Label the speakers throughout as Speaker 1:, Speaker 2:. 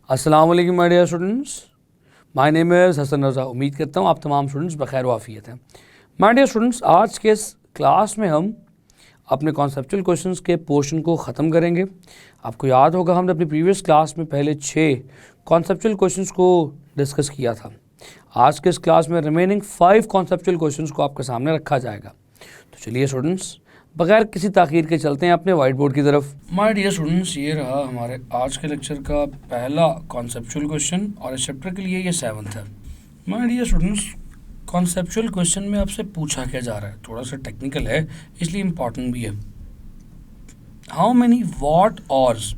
Speaker 1: अस्सलाम वालेकुम my dear students, my name is Hasan Raza. उम्मीद करता हूँ आप तमाम स्टूडेंट्स बखैर वाफ़ियत हैं। माय डियर स्टूडेंट्स, आज के इस क्लास में हम अपने कॉन्सेप्चुअल क्वेश्चंस के पोर्शन को ख़त्म करेंगे। आपको याद होगा हमने अपनी प्रीवियस क्लास में पहले 6 कॉन्सेप्चुअल क्वेश्चंस को डिस्कस किया था। आज के इस क्लास में रिमेनिंग 5 कॉन्सेप्चुअल क्वेश्चंस को आपके सामने रखा जाएगा। तो चलिए स्टूडेंट्स, बगैर किसी ताख़ीर के चलते हैं अपने वाइट बोर्ड की तरफ। माय डियर स्टूडेंट्स, ये रहा हमारे आज के लेक्चर का पहला कॉन्सेप्चुअल क्वेश्चन और इस चैप्टर के लिए ये 7th है। My dear students, conceptual question में आपसे पूछा क्या जा रहा है, थोड़ा सा टेक्निकल है इसलिए इम्पॉर्टेंट भी है। How many watt hours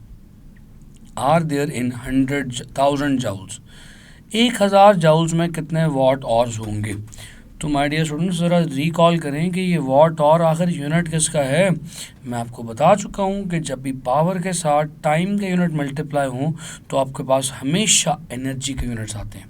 Speaker 1: are there in 100,000 joules? 1000 joules में कितने वॉट ऑर्स होंगे? तो माय डियर स्टूडेंट्स, ज़रा रिकॉल करें कि ये वॉट और आखिर यूनिट किसका है। मैं आपको बता चुका हूँ कि जब भी पावर के साथ टाइम के यूनिट मल्टीप्लाई हों तो आपके पास हमेशा एनर्जी के यूनिट्स आते हैं।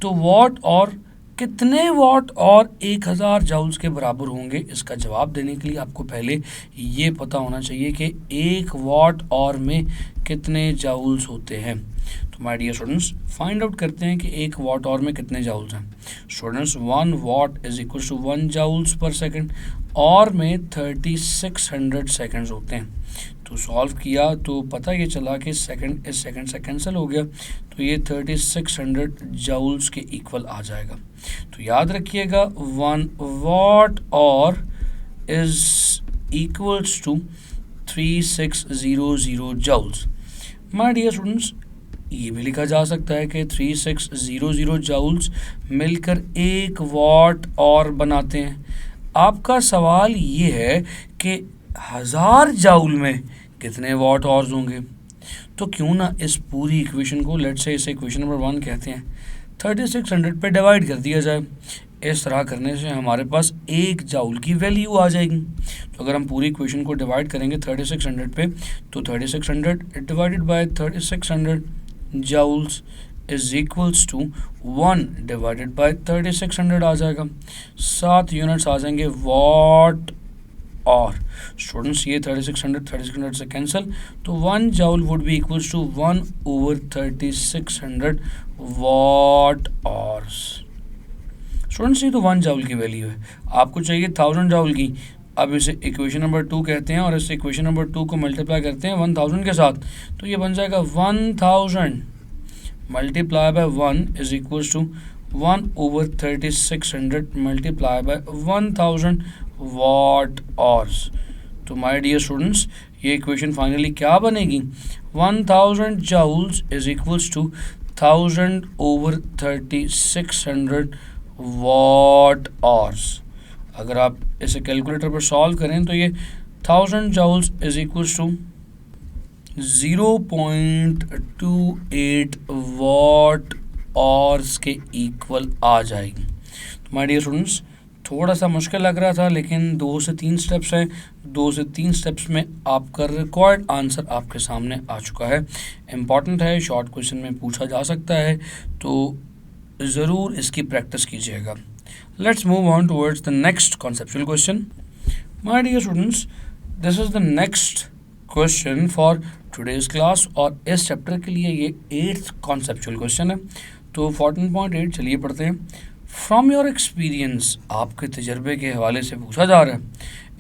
Speaker 1: तो वॉट और कितने वॉट और 1000 जाउल्स के बराबर होंगे, इसका जवाब देने के लिए आपको पहले ये पता होना चाहिए कि 1 वॉट और में कितने जाउल्स होते हैं। तो my dear students, find out करते हैं कि 1 वॉट और में कितने जाउल्स हैं। Students, 1 watt is equal to 1 joules per second और में 3600 सेकंड्स होते हैं। तो सॉल्व किया तो पता ये चला कि सेकंड इस सेकंड से कैंसिल हो गया, तो ये 3600 जाउल्स के इक्वल आ जाएगा। तो याद रखिएगा 1 वॉट और is equals to 3600 joules. My dear students, ये भी लिखा जा सकता है कि 3600 जाउल्स मिलकर 1 वॉट और बनाते हैं। आपका सवाल ये है कि 1000 जाउल में कितने वॉट ऑर्स होंगे। तो क्यों ना इस पूरी इक्वेशन को, लेट्स से इसे इक्वेशन नंबर 1 कहते हैं, 3600 पे डिवाइड कर दिया जाए। इस तरह करने से हमारे पास 1 जाउल की वैल्यू आ जाएगी। तो अगर हम पूरी इक्वेशन को डिवाइड करेंगे 3600 पे, तो 3600 divided by 3600 joules is equals to 1 divided by 3600 आ जाएगा। 7 यूनिट्स आ जाएंगे वॉट और। स्टूडेंट्स, ये 3600 से कैंसिल, तो 1 joule would be equals to 1 over 3600 watt hours. Students, ये तो 1 जाउल की वैल्यू है, आपको चाहिए 1000 जाउल की। अब इसे इक्वेशन नंबर 2 कहते हैं और इस इक्वेशन नंबर 2 को मल्टीप्लाई करते हैं 1000 के साथ, तो ये बन जाएगा 1000 multiply by 1 is equals to 1 over 3600 multiply by 1000 watt hours. तो माय डियर स्टूडेंट्स, ये इक्वेशन फाइनली क्या बनेगी? 1000 joules is equals to 1000 over 3600 watt hours. अगर आप इसे कैलकुलेटर पर सॉल्व करें तो ये 1000 joules is equals to 0.28 watt hours के इक्वल आ जाएगी। तो माय डियर स्टूडेंट्स, थोड़ा सा मुश्किल लग रहा था, लेकिन 2 से 3 स्टेप्स हैं। 2 से 3 स्टेप्स में आपका रिक्वायर्ड आंसर आपके सामने आ चुका है। इम्पॉर्टेंट है, शॉर्ट क्वेश्चन में पूछा जा सकता है, तो ज़रूर इसकी प्रैक्टिस कीजिएगा। Let's move on towards the next conceptual question. My dear students, this is the next question for today's class और इस चैप्टर के लिए ये 8th कॉन्सेप्चुअल क्वेश्चन है। तो 14.8 चलिए पढ़ते हैं। फ्रॉम योर एक्सपीरियंस, आपके तजर्बे के हवाले से पूछा जा रहा है,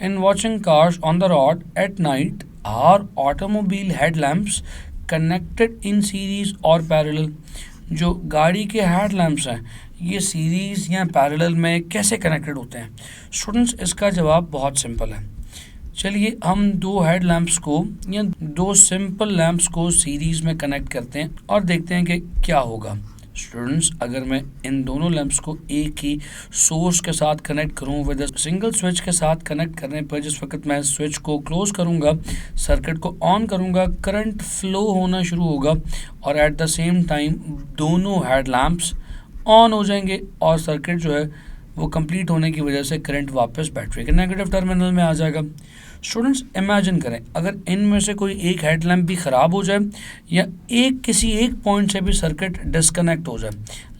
Speaker 1: in watching cars on the road at night are automobile headlamps connected in series और पैरेलल? जो गाड़ी के हेडलैम्प्स हैं ये सीरीज़ या पैरेलल में कैसे कनेक्टेड होते हैं? स्टूडेंट्स, इसका जवाब बहुत सिंपल है। चलिए हम 2 हेडलैम्प्स को या 2 सिंपल लैम्प्स को सीरीज़ में कनेक्ट करते हैं और देखते हैं कि क्या होगा। स्टूडेंट्स, अगर मैं इन दोनों लैंप्स को एक ही सोर्स के साथ कनेक्ट करूं विद सिंगल स्विच के साथ कनेक्ट करने पर, जिस वक्त मैं स्विच को क्लोज करूंगा, सर्किट को ऑन करूंगा, करंट फ्लो होना शुरू होगा और एट द सेम टाइम दोनों हेड लैंप्स ऑन हो जाएंगे और सर्किट जो है वो कंप्लीट होने की वजह से करंट वापस बैटरी के नेगेटिव टर्मिनल में आ जाएगा। स्टूडेंट्स, इमेजिन करें अगर इनमें से कोई एक हेडलैम्प भी ख़राब हो जाए या किसी एक पॉइंट से भी सर्किट डिस्कनेक्ट हो जाए।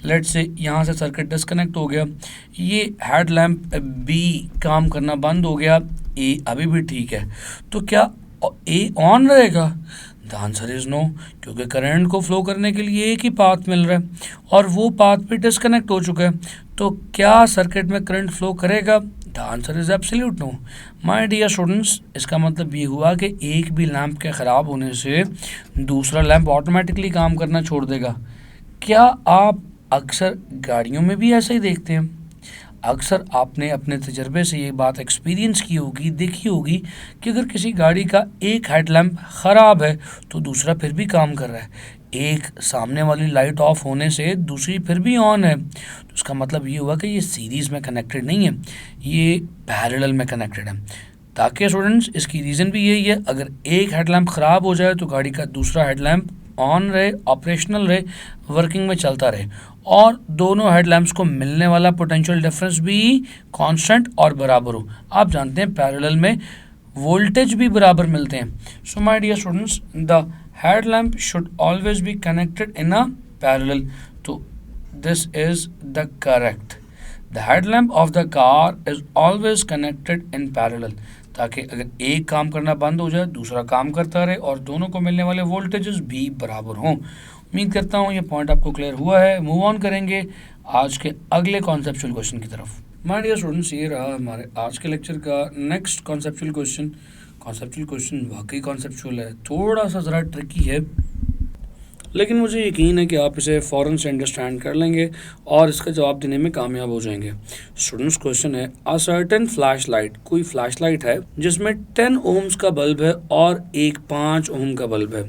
Speaker 1: लेट्स से यहाँ से सर्किट डिस्कनेक्ट हो गया, ये हेडलैम्प बी काम करना बंद हो गया, ए अभी भी ठीक है, तो क्या ए ऑन रहेगा? द आंसर इज़ नो, क्योंकि करंट को फ्लो करने के लिए एक ही पाथ मिल रहा है और वो पाथ भी डिस्कनेक्ट हो चुका है, तो क्या सर्किट में करंट फ्लो करेगा? The answer is absolute no. My dear students, इसका मतलब ये हुआ कि एक भी लैंप के ख़राब होने से दूसरा लैंप ऑटोमेटिकली काम करना छोड़ देगा। क्या आप अक्सर गाड़ियों में भी ऐसा ही देखते हैं? अक्सर आपने अपने तजर्बे से ये बात एक्सपीरियंस की होगी, देखी होगी कि अगर किसी गाड़ी का एक हेडलैम्प ख़राब है तो दूसरा फिर भी काम कर रहा है, एक सामने वाली लाइट ऑफ होने से दूसरी फिर भी ऑन है, तो उसका मतलब ये हुआ कि ये सीरीज़ में कनेक्टेड नहीं है, ये पैरेलल में कनेक्टेड है। ताकि स्टूडेंट्स इसकी रीज़न भी यही है, अगर एक हेडलैम्प ख़राब हो जाए तो गाड़ी का दूसरा हेडलैम्प ऑन रहे, ऑपरेशनल रहे, वर्किंग में चलता रहे, और दोनों हेडलैम्प्स को मिलने वाला पोटेंशियल डिफरेंस भी कांस्टेंट और बराबर हो। आप जानते हैं पैरेलल में वोल्टेज भी बराबर मिलते हैं। So my dear students, the headlamp should always be connected in a parallel, तो this is the correct. The headlamp of the car is always connected in parallel, ताकि अगर एक काम करना बंद हो जाए दूसरा काम करता रहे और दोनों को मिलने वाले वोल्टेजेस भी बराबर हों। उम्मीद करता हूँ ये पॉइंट आपको क्लियर हुआ है। मूव ऑन करेंगे आज के अगले कॉन्सेप्चुअल क्वेश्चन की तरफ। माय डियर स्टूडेंट्स, ये रहा हमारे आज के लेक्चर का next conceptual question. Conceptual question वाकई कॉन्सेप्चुअल है, थोड़ा सा ज़रा ट्रिकी है, लेकिन मुझे यकीन है कि आप इसे फ़ौरन से अंडरस्टैंड कर लेंगे और इसका जवाब देने में कामयाब हो जाएंगे। स्टूडेंट्स, क्वेश्चन है, अ सर्टेन फ्लैश लाइट, कोई फ्लैश लाइट है जिसमें 10 ओम्स का बल्ब है और एक 5 ओम का बल्ब है।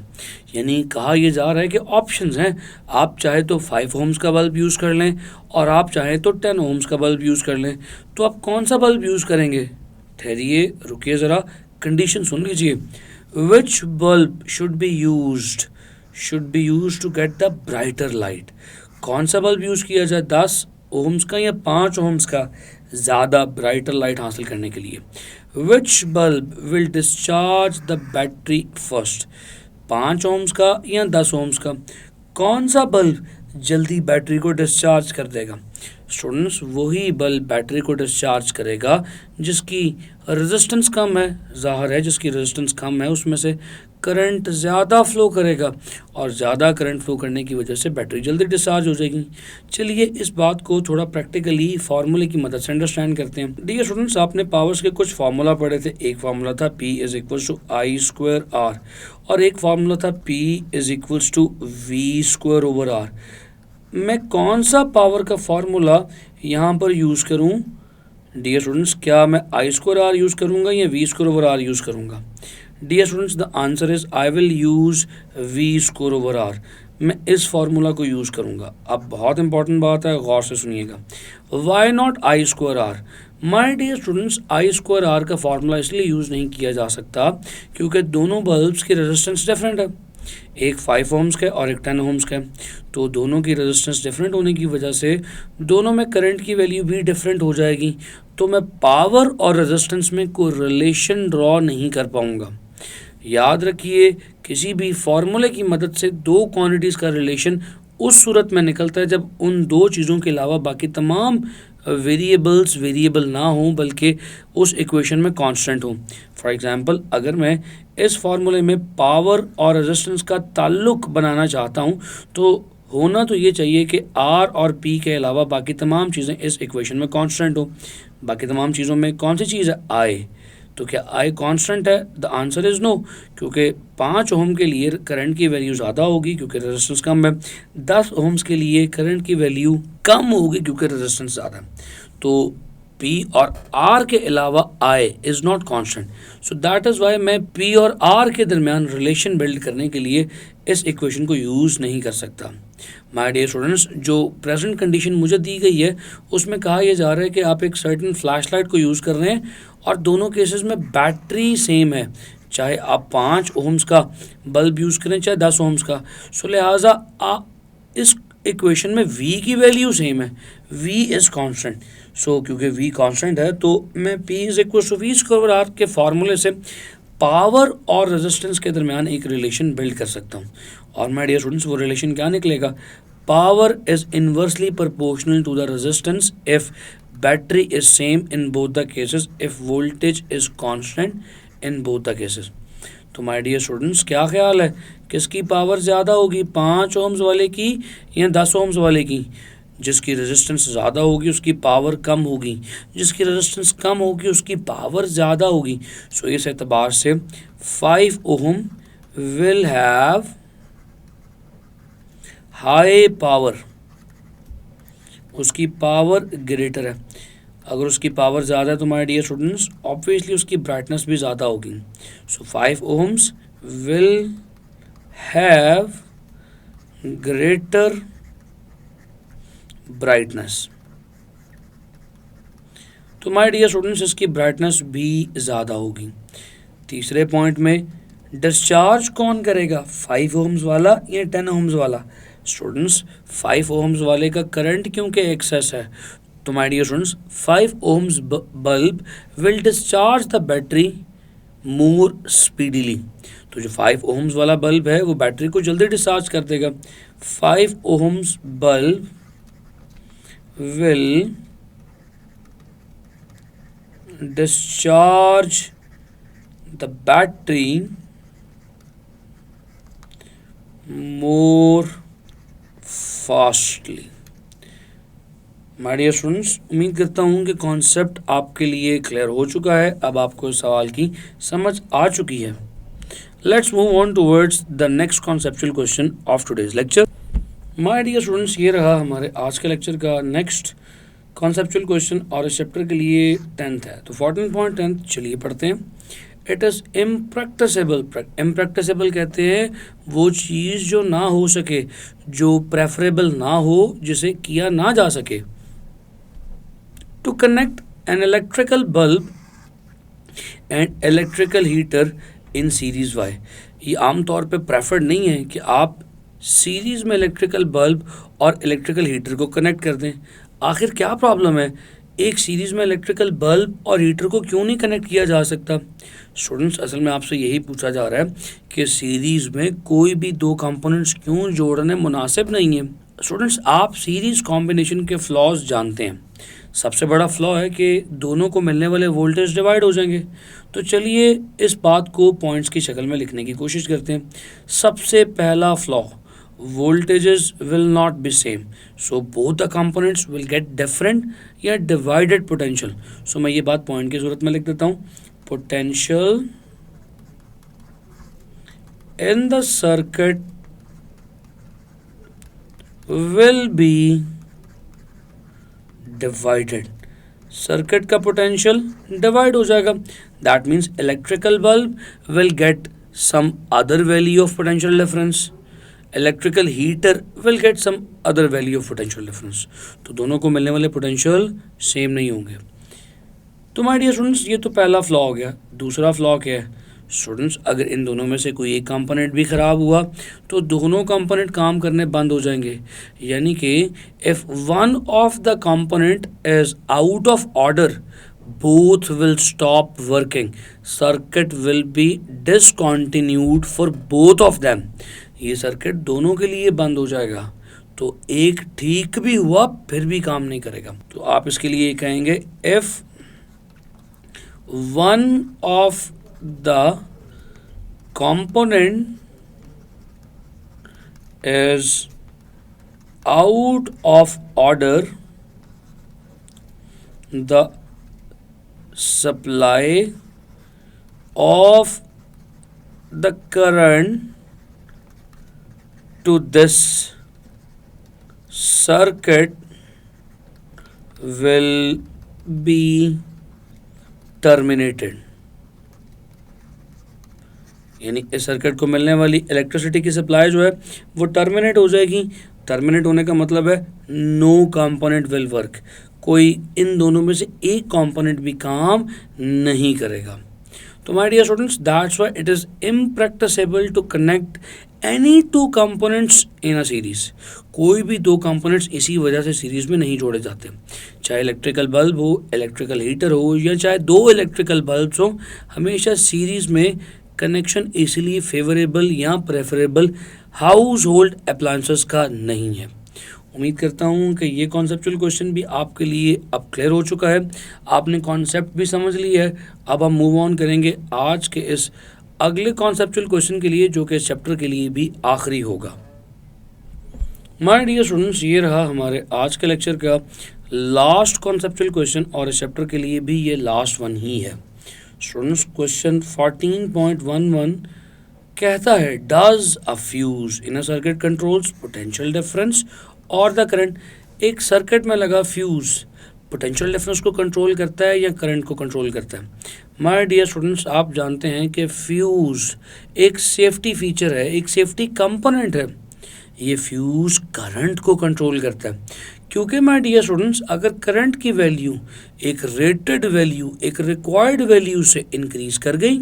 Speaker 1: यानी कहा यह जा रहा है कि ऑप्शंस हैं, आप चाहे तो 5 ओम्स का बल्ब यूज़ कर लें और आप चाहे तो 10 ओम्स का बल्ब यूज़ कर लें, तो आप कौन सा बल्ब यूज़ करेंगे? ठहरिए, रुकिए ज़रा, कंडीशन सुन लीजिए। Which bulb should be used to get the brighter light? कौन सा बल्ब यूज़ किया जाए, 10 ओम्स का या 5 ओम्स का, ज़्यादा ब्राइटर लाइट हासिल करने के लिए? Which bulb will discharge the battery first? 5 ohms का या 10 ओम्स का? कौन सा बल्ब जल्दी बैटरी को डिस्चार्ज कर देगा? स्टूडेंट्स, वही बल्ब बैटरी को डिस्चार्ज करेगा जिसकी रेजिस्टेंस कम है। ज़ाहिर है जिसकी रेजिस्टेंस कम है उसमें से करंट ज़्यादा फ्लो करेगा और ज़्यादा करंट फ्लो करने की वजह से बैटरी जल्दी डिस्चार्ज हो जाएगी। चलिए इस बात को थोड़ा प्रैक्टिकली फार्मूले की मदद से अंडरस्टैंड करते हैं। डियर स्टूडेंट्स, आपने पावर्स के कुछ फार्मूला पढ़े थे। एक फार्मूला था P is equals to I square R और एक फार्मूला था P is equals to V square over R. मैं कौन सा पावर का फार्मूला यहाँ पर यूज़ करूँ? डियर स्टूडेंट्स, क्या मैं आई स्क्वायर आर यूज़ करूँगा या V square over R use करूँगा? Dear students, the answer is I will use V square over R. मैं इस फार्मूला को यूज़ करूँगा। अब बहुत इंपॉर्टेंट बात है, गौर से सुनिएगा। Why not I square R? My dear students, I square R का फार्मूला इसलिए यूज़ नहीं किया जा सकता क्योंकि दोनों बल्ब्स की रेजिस्टेंस डिफरेंट है। एक 5 ओम्स का और एक 10 ओम्स का, तो दोनों की रेजिस्टेंस डिफरेंट होने की वजह से दोनों में करंट की वैल्यू भी डिफरेंट हो जाएगी, तो मैं पावर और रेजिस्टेंस में कोई रिलेशन ड्रॉ नहीं कर पाऊँगा। याद रखिए, किसी भी फार्मूले की मदद से दो क्वांटिटीज़ का रिलेशन उस सूरत में निकलता है जब उन दो चीज़ों के अलावा बाकी तमाम वेरिएबल्स वेरिएबल ना हों बल्कि उस इक्वेशन में कांस्टेंट हों। फॉर एग्जांपल, अगर मैं इस फार्मूले में पावर और रेजिस्टेंस का ताल्लुक बनाना चाहता हूं तो होना तो ये चाहिए कि आर और पी के अलावा बाकी तमाम चीज़ें इस इक्वेशन में कांस्टेंट हो। बाकी तमाम चीज़ों में कौन सी चीज़ है? आई। तो क्या आई कांस्टेंट है? द आंसर इज़ नो, क्योंकि 5 ओम के लिए करंट की वैल्यू ज़्यादा होगी क्योंकि रेजिस्टेंस कम है। 10 ओम्स के लिए करंट की वैल्यू कम होगी क्योंकि रेजिस्टेंस ज़्यादा है। तो P और R के अलावा I is not constant, so that is why मैं P और R के दरमियान रिलेशन बिल्ड करने के लिए इस इक्वेशन को यूज़ नहीं कर सकता। माय डियर स्टूडेंट्स, जो प्रेजेंट कंडीशन मुझे दी गई है उसमें कहा यह जा रहा है कि आप एक सर्टेन फ्लैश लाइट को यूज़ कर रहे हैं और दोनों केसेस में बैटरी सेम है, चाहे आप 5 ओम्स का बल्ब यूज़ करें चाहे 10 ओम्स का। सो लिहाजा इस इक्वेशन में V की वैल्यू सेम है, V इज़ कांस्टेंट। सो क्योंकि V कांस्टेंट है तो मैं P is equal to V square R के फार्मूले से पावर और रेजिस्टेंस के दरमियान एक रिलेशन बिल्ड कर सकता हूँ। और माय डियर स्टूडेंट्स, वो रिलेशन क्या निकलेगा? Power is inversely proportional to the resistance if battery is same in both the cases if voltage is constant in both the cases. तो माय डियर स्टूडेंट्स क्या ख्याल है, किसकी पावर ज़्यादा होगी, 5 ओम्स वाले की या 10 ओम्स वाले की? जिसकी रेजिस्टेंस ज़्यादा होगी उसकी पावर कम होगी, जिसकी रेजिस्टेंस कम होगी उसकी पावर ज़्यादा होगी। सो इस एतबार से 5 ohm will have high power, उसकी पावर ग्रेटर है। अगर उसकी पावर ज़्यादा है तो माय डियर स्टूडेंट्स ऑब्वियसली उसकी ब्राइटनेस भी ज़्यादा होगी। So 5 ohms will have greater brightness. तो माय डियर स्टूडेंट्स इसकी ब्राइटनेस भी ज़्यादा होगी। तीसरे पॉइंट में डिस्चार्ज कौन करेगा, 5 ओम्स वाला या 10 ओम्स वाला? स्टूडेंट्स 5 ओम्स वाले का करंट क्योंकि एक्सेस है, तो my dear students 5 ohms bulb will discharge the battery more speedily. तो जो 5 ओम्स वाला बल्ब है वो बैटरी को जल्दी डिस्चार्ज कर देगा। 5 ohms bulb will discharge the battery more fastly। My dear students उम्मीद करता हूँ कि कॉन्सेप्ट आपके लिए क्लियर हो चुका है, अब आपको सवाल की समझ आ चुकी है। Let's move on towards the next conceptual question of today's lecture. My dear students ये रहा हमारे आज के लेक्चर का नेक्स्ट कॉन्सेप्चुअल क्वेश्चन और इस चैप्टर के लिए 10th है। तो 14.10 चलिए पढ़ते हैं। इट इज़ इम्प्रैक्टिसेबल, इम्प्रैक्टिसेबल कहते हैं वो चीज़ जो ना हो सके, जो प्रेफरेबल ना हो, जिसे किया ना जा सके। To connect an electrical bulb and electrical heater in series why. ये आमतौर पे प्रेफर्ड नहीं है कि आप सीरीज़ में इलेक्ट्रिकल बल्ब और इलेक्ट्रिकल हीटर को कनेक्ट कर दें। आखिर क्या प्रॉब्लम है, एक सीरीज़ में इलेक्ट्रिकल बल्ब और हीटर को क्यों नहीं कनेक्ट किया जा सकता? स्टूडेंट्स असल में आपसे यही पूछा जा रहा है कि सीरीज़ में कोई भी दो कंपोनेंट्स क्यों जोड़ने मुनासिब नहीं है। स्टूडेंट्स आप सीरीज़ कॉम्बिनेशन के फ्लॉज जानते हैं। सबसे बड़ा फ्लॉ है कि दोनों को मिलने वाले वोल्टेज डिवाइड हो जाएंगे। तो चलिए इस बात को पॉइंट्स की शक्ल में लिखने की कोशिश करते हैं। सबसे पहला flaw, voltages will not be same, so both the components will get different या divided potential। so मैं ये बात पॉइंट की सूरत में लिख देता हूँ, potential in the circuit will be divided। Circuit का पोटेंशियल डिवाइड हो जाएगा। That means electrical bulb will get some other value of potential difference, electrical heater will get some other value of potential difference. तो दोनों को मिलने वाले potential same नहीं होंगे। तो माय डियर स्टूडेंट्स ये तो पहला फ्लॉ हो गया। दूसरा फ्लॉ क्या है स्टूडेंट्स, अगर इन दोनों में से कोई एक कंपोनेंट भी ख़राब हुआ तो दोनों कंपोनेंट काम करने बंद हो जाएंगे। यानी कि if one of the component is out of order both will stop working, circuit will be discontinued for both of them। ये सर्किट दोनों के लिए बंद हो जाएगा। तो एक ठीक भी हुआ फिर भी काम नहीं करेगा। तो आप इसके लिए कहेंगे if one of the component is out of order, the supply of the current to this circuit will be terminated। यानी इस सर्किट को मिलने वाली इलेक्ट्रिसिटी की सप्लाई जो है वो टर्मिनेट हो जाएगी। टर्मिनेट होने का मतलब है नो कंपोनेंट विल वर्क, कोई इन दोनों में से एक कंपोनेंट भी काम नहीं करेगा। तो my dear students that's why it is impracticable to connect any two components in a series. कोई भी दो कंपोनेंट्स इसी वजह से सीरीज़ में नहीं जोड़े जाते, चाहे इलेक्ट्रिकल बल्ब हो, इलेक्ट्रिकल हीटर हो या चाहे दो इलेक्ट्रिकल बल्ब्स हो, हमेशा सीरीज़ में कनेक्शन इसलिए फेवरेबल या प्रेफरेबल हाउस होल्ड अप्लायंसेस का नहीं है। उम्मीद करता हूँ कि ये कॉन्सेप्चुअल क्वेश्चन भी आपके लिए अब क्लियर हो चुका है, आपने कॉन्सेप्ट भी समझ लिया है। अब हम मूव ऑन करेंगे आज के इस अगले कॉन्सेप्चुअल क्वेश्चन के लिए, जो कि इस चैप्टर के लिए भी आखिरी होगा। माय डियर स्टूडेंट्स, ये रहा हमारे आज के लेक्चर का लास्ट कॉन्सेप्चुअल क्वेश्चन, और इस चैप्टर के लिए भी ये लास्ट वन ही है। स्टूडेंट्स, क्वेश्चन 14.11 कहता है, does a fuse in a circuit controls potential difference और द करंट। एक सर्किट में लगा फ्यूज पोटेंशियल डिफरेंस को कंट्रोल करता है या करंट को कंट्रोल करता है? माय डियर स्टूडेंट्स, आप जानते हैं कि फ्यूज एक सेफ्टी फीचर है, एक सेफ्टी कंपोनेंट है। ये फ्यूज करंट को कंट्रोल करता है, क्योंकि माय डियर स्टूडेंट्स, अगर करंट की वैल्यू एक रेटेड वैल्यू, एक रिक्वायर्ड वैल्यू से इंक्रीज कर गई,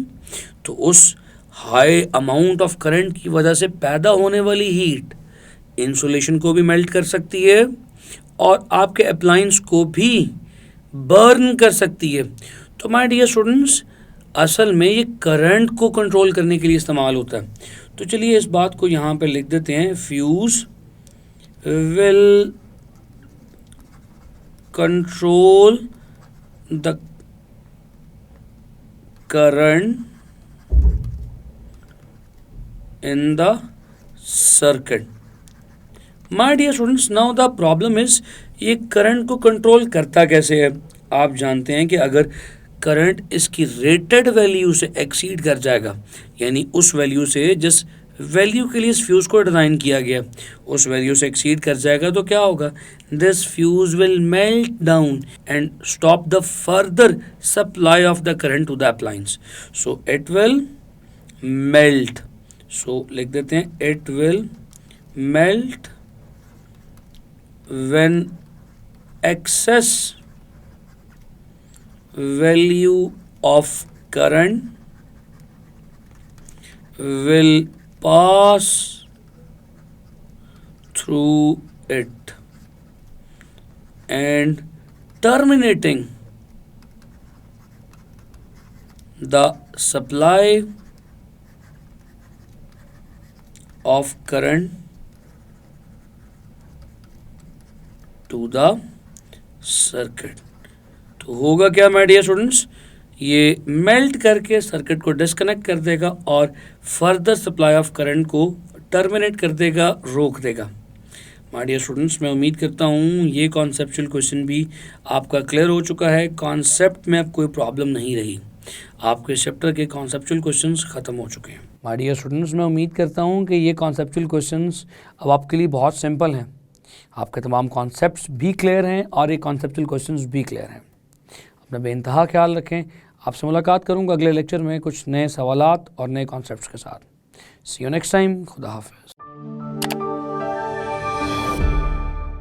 Speaker 1: तो उस हाई अमाउंट ऑफ करंट की वजह से पैदा होने वाली हीट इंसुलेशन को भी मेल्ट कर सकती है और आपके अप्लायंस को भी बर्न कर सकती है। तो माय डियर स्टूडेंट्स, असल में ये करंट को कंट्रोल करने के लिए इस्तेमाल होता है। तो चलिए इस बात को यहाँ पे लिख देते हैं, fuse will control the current in the circuit. My dear students, now the problem is, ये करंट को कंट्रोल करता कैसे है? आप जानते हैं कि अगर करंट इसकी रेटेड वैल्यू से एक्सीड कर जाएगा, यानी उस वैल्यू से, जिस वैल्यू के लिए इस फ्यूज़ को डिज़ाइन किया गया, उस वैल्यू से एक्सीड कर जाएगा, तो क्या होगा? This fuse will melt down and stop the further supply of the current to the appliance. So it will melt. So लिख देते हैं, it will melt when excess value of current will pass through it and terminating the सप्लाई of current to the circuit। तो होगा क्या my dear students? ये melt करके circuit को डिस्कनेक्ट कर देगा और फर्दर सप्लाई ऑफ करंट को टर्मिनेट कर देगा, रोक देगा। माय डियर स्टूडेंट्स, मैं उम्मीद करता हूँ ये कॉन्सेप्चुअल क्वेश्चन भी आपका क्लियर हो चुका है, कॉन्सेप्ट में अब कोई प्रॉब्लम नहीं रही, आपके चैप्टर के कॉन्सेप्चुअल क्वेश्चंस ख़त्म हो चुके हैं। माय डियर स्टूडेंट्स, मैं उम्मीद करता हूँ कि ये कॉन्सेप्चुअल क्वेश्चंस अब आपके लिए बहुत सिंपल हैं, आपके तमाम कॉन्सेप्ट्स भी क्लियर हैं और ये कॉन्सेप्चुअल क्वेश्चंस भी क्लियर हैं। अपना बेइंतहा ख्याल रखें। आपसे मुलाकात करूँगा अगले लेक्चर में कुछ नए सवालात और नए कॉन्सेप्ट्स के साथ। सी यू नेक्स्ट टाइम। खुदा हाफिज़।